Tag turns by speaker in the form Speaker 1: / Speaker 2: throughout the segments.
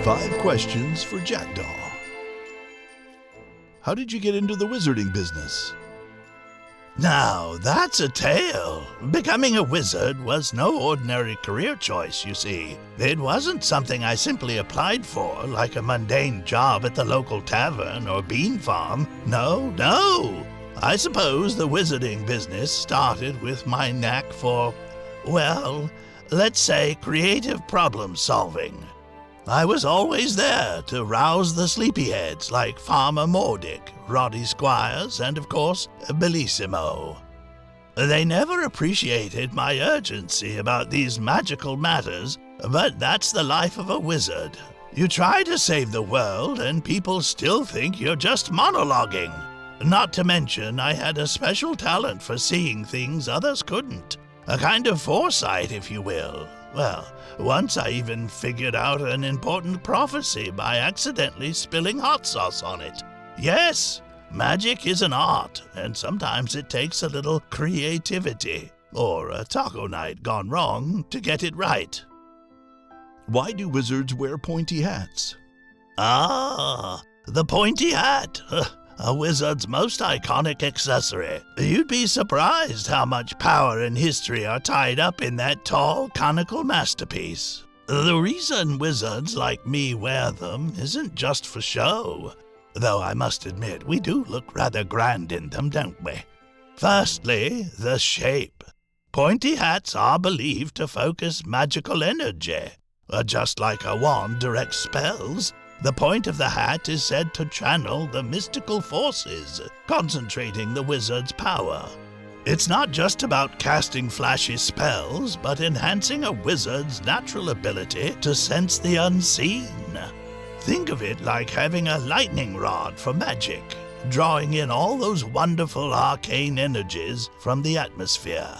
Speaker 1: 5 questions for Jackdaw. How did you get into the wizarding business?
Speaker 2: Now, that's a tale. Becoming a wizard was no ordinary career choice, you see. It wasn't something I simply applied for, like a mundane job at the local tavern or bean farm. No. I suppose the wizarding business started with my knack for, well, let's say creative problem solving. I was always there to rouse the sleepyheads like Farmer Mordick, Roddy Squires, and of course, Bellissimo. They never appreciated my urgency about these magical matters, but that's the life of a wizard. You try to save the world and people still think you're just monologuing. Not to mention, I had a special talent for seeing things others couldn't. A kind of foresight, if you will. Well, once I even figured out an important prophecy by accidentally spilling hot sauce on it. Yes, magic is an art, and sometimes it takes a little creativity, or a taco night gone wrong, to get it right.
Speaker 1: Why do wizards wear pointy hats?
Speaker 2: The pointy hat. A wizard's most iconic accessory. You'd be surprised how much power and history are tied up in that tall, conical masterpiece. The reason wizards like me wear them isn't just for show, though I must admit we do look rather grand in them, don't we? Firstly, the shape. Pointy hats are believed to focus magical energy. Just like a wand directs spells, the point of the hat is said to channel the mystical forces, concentrating the wizard's power. It's not just about casting flashy spells, but enhancing a wizard's natural ability to sense the unseen. Think of it like having a lightning rod for magic, drawing in all those wonderful arcane energies from the atmosphere.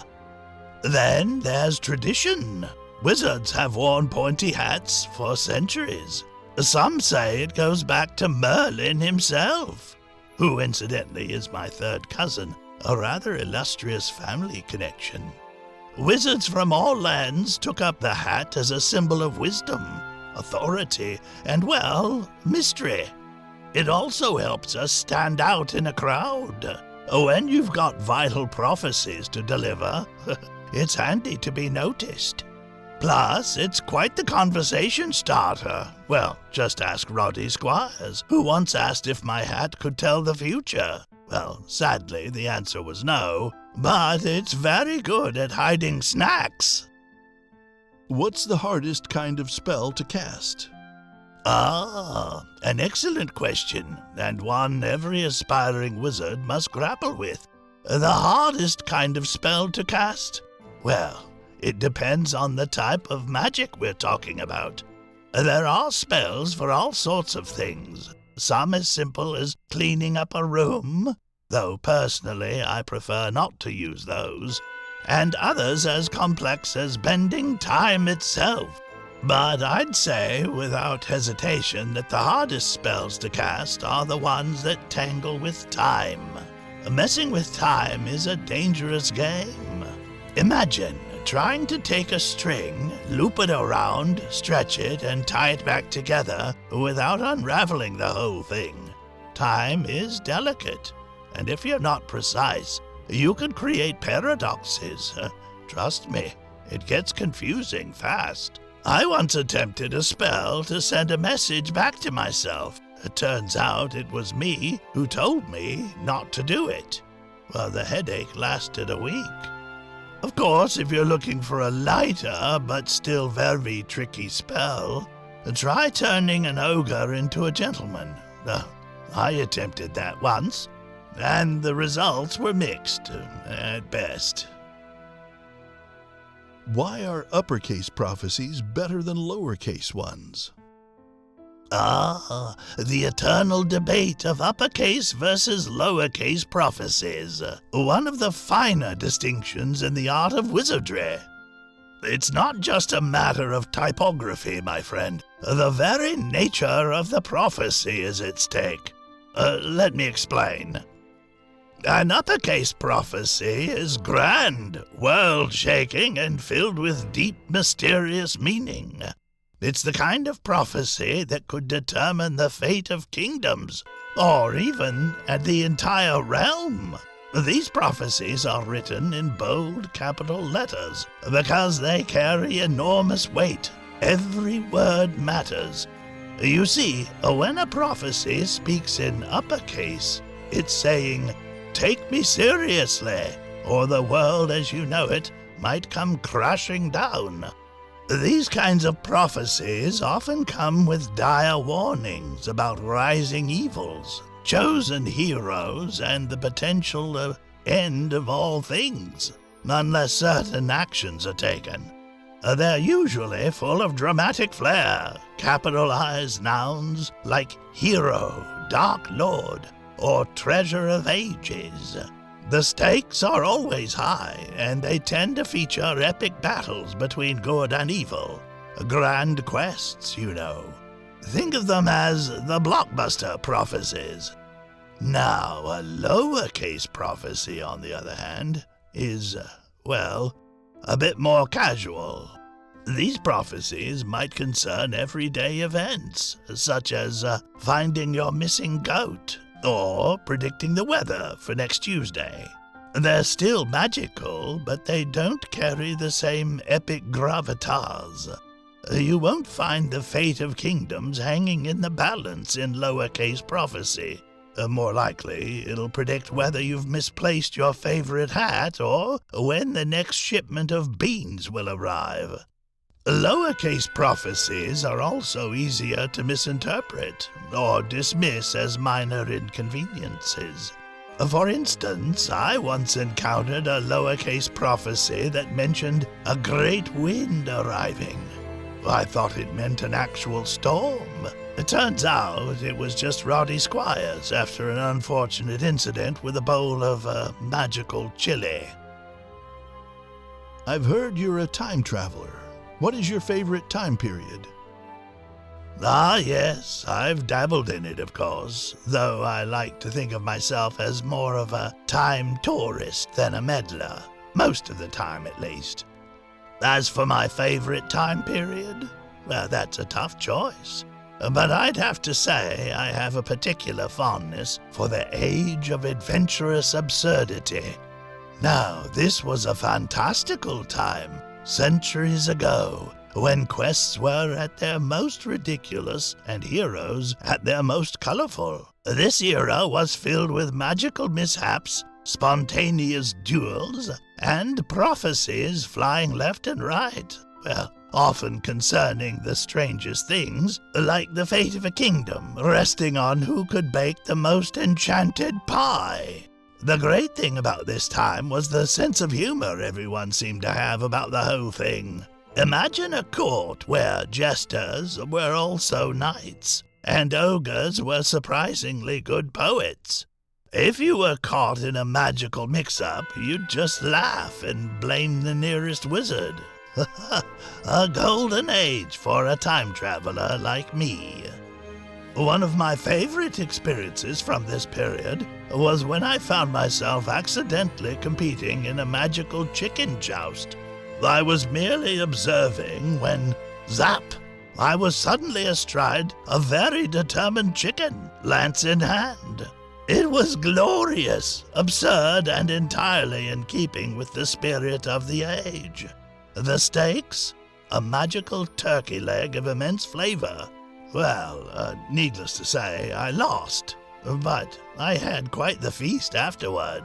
Speaker 2: Then there's tradition. Wizards have worn pointy hats for centuries. Some say it goes back to Merlin himself, who incidentally is my third cousin, a rather illustrious family connection. Wizards from all lands took up the hat as a symbol of wisdom, authority, and, well, mystery. It also helps us stand out in a crowd. When you've got vital prophecies to deliver, it's handy to be noticed. Plus, it's quite the conversation starter. Well, just ask Roddy Squires, who once asked if my hat could tell the future. Well, sadly, the answer was no, but it's very good at hiding snacks.
Speaker 1: What's the hardest kind of spell to cast?
Speaker 2: An excellent question, and one every aspiring wizard must grapple with. The hardest kind of spell to cast? Well, it depends on the type of magic we're talking about. There are spells for all sorts of things, some as simple as cleaning up a room, though personally I prefer not to use those, and others as complex as bending time itself. But I'd say without hesitation that the hardest spells to cast are the ones that tangle with time. Messing with time is a dangerous game. Imagine trying to take a string, loop it around, stretch it, and tie it back together without unraveling the whole thing. Time is delicate, and if you're not precise, you can create paradoxes. Trust me, it gets confusing fast. I once attempted a spell to send a message back to myself. It turns out it was me who told me not to do it. Well, the headache lasted a week. Of course, if you're looking for a lighter but still very tricky spell, try turning an ogre into a gentleman. I attempted that once, and the results were mixed, at best.
Speaker 1: Why are uppercase prophecies better than lowercase ones?
Speaker 2: The eternal debate of uppercase versus lowercase prophecies. One of the finer distinctions in the art of wizardry. It's not just a matter of typography, my friend. The very nature of the prophecy is at stake. Let me explain. An uppercase prophecy is grand, world-shaking, and filled with deep, mysterious meaning. It's the kind of prophecy that could determine the fate of kingdoms, or even the entire realm. These prophecies are written in bold capital letters because they carry enormous weight. Every word matters. You see, when a prophecy speaks in uppercase, it's saying, "Take me seriously, or the world as you know it might come crashing down." These kinds of prophecies often come with dire warnings about rising evils, chosen heroes, and the potential end of all things, unless certain actions are taken. They're usually full of dramatic flair, capitalized nouns like hero, dark lord, or treasure of ages. The stakes are always high, and they tend to feature epic battles between good and evil. Grand quests, you know. Think of them as the blockbuster prophecies. Now, a lowercase prophecy, on the other hand, is, a bit more casual. These prophecies might concern everyday events, such as finding your missing goat, or predicting the weather for next Tuesday. They're still magical, but they don't carry the same epic gravitas. You won't find the fate of kingdoms hanging in the balance in lowercase prophecy. More likely, it'll predict whether you've misplaced your favorite hat or when the next shipment of beans will arrive. Lowercase prophecies are also easier to misinterpret or dismiss as minor inconveniences. For instance, I once encountered a lowercase prophecy that mentioned a great wind arriving. I thought it meant an actual storm. It turns out it was just Roddy Squires after an unfortunate incident with a bowl of magical chili.
Speaker 1: I've heard you're a time traveler. What is your favorite time period?
Speaker 2: Ah, yes, I've dabbled in it, of course, though I like to think of myself as more of a time tourist than a meddler, most of the time at least. As for my favorite time period, that's a tough choice. But I'd have to say I have a particular fondness for the age of adventurous absurdity. Now, this was a fantastical time, centuries ago, when quests were at their most ridiculous and heroes at their most colorful. This era was filled with magical mishaps, spontaneous duels, and prophecies flying left and right. Often concerning the strangest things, like the fate of a kingdom resting on who could bake the most enchanted pie. The great thing about this time was the sense of humor everyone seemed to have about the whole thing. Imagine a court where jesters were also knights, and ogres were surprisingly good poets. If you were caught in a magical mix-up, you'd just laugh and blame the nearest wizard. A golden age for a time traveler like me. One of my favorite experiences from this period was when I found myself accidentally competing in a magical chicken joust. I was merely observing when, zap, I was suddenly astride a very determined chicken, lance in hand. It was glorious, absurd, and entirely in keeping with the spirit of the age. The stakes? A magical turkey leg of immense flavor. Needless to say, I lost, but I had quite the feast afterward.